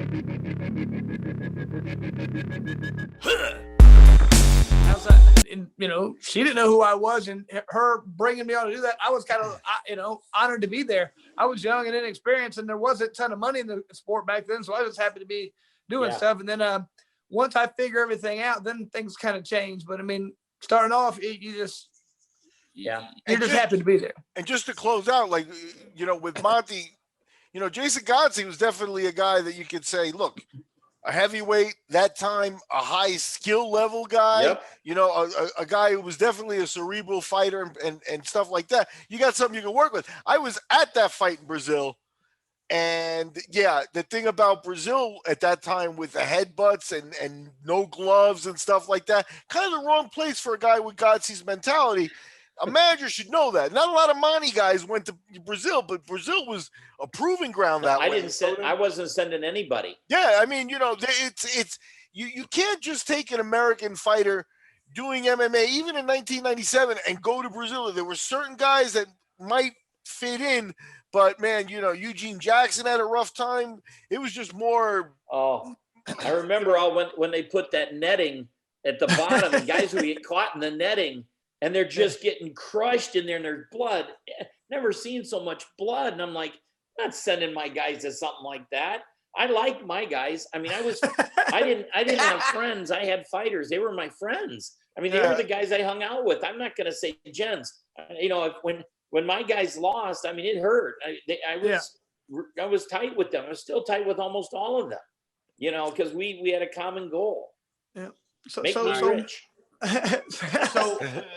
How's that? And, she didn't know who I was, and her bringing me on to do that, I was kind of, honored to be there. I was young and inexperienced, and there wasn't a ton of money in the sport back then, so I was happy to be doing stuff. And then once I figure everything out, then things kind of change. But I mean, starting off, you're just happy to be there. And just to close out, like, with Monte, Jason Godsey was definitely a guy that you could say, look, a heavyweight, that time, a high skill level guy, a guy who was definitely a cerebral fighter and stuff like that. You got something you can work with. I was at that fight in Brazil. And the thing about Brazil at that time with the headbutts and no gloves and stuff like that, kind of the wrong place for a guy with Godsey's mentality. A manager should know that. Not a lot of Monte guys went to Brazil, but Brazil was a proving ground that way. I wasn't sending anybody. Yeah, I mean, it's you can't just take an American fighter doing MMA, even in 1997, and go to Brazil. There were certain guys that might fit in, but man, Eugene Jackson had a rough time. It was just more. Oh, I remember when they put that netting at the bottom, and guys would get caught in the netting. And they're just getting crushed in there, and there's blood. Never seen so much blood. And I'm like, I'm not sending my guys to something like that. I like my guys. I mean, I didn't have friends. I had fighters. They were my friends. I mean, they were the guys I hung out with. I'm not going to say gents. When my guys lost, I mean, it hurt. I was tight with them. I was still tight with almost all of them, because we had a common goal. Yeah. Make me rich. So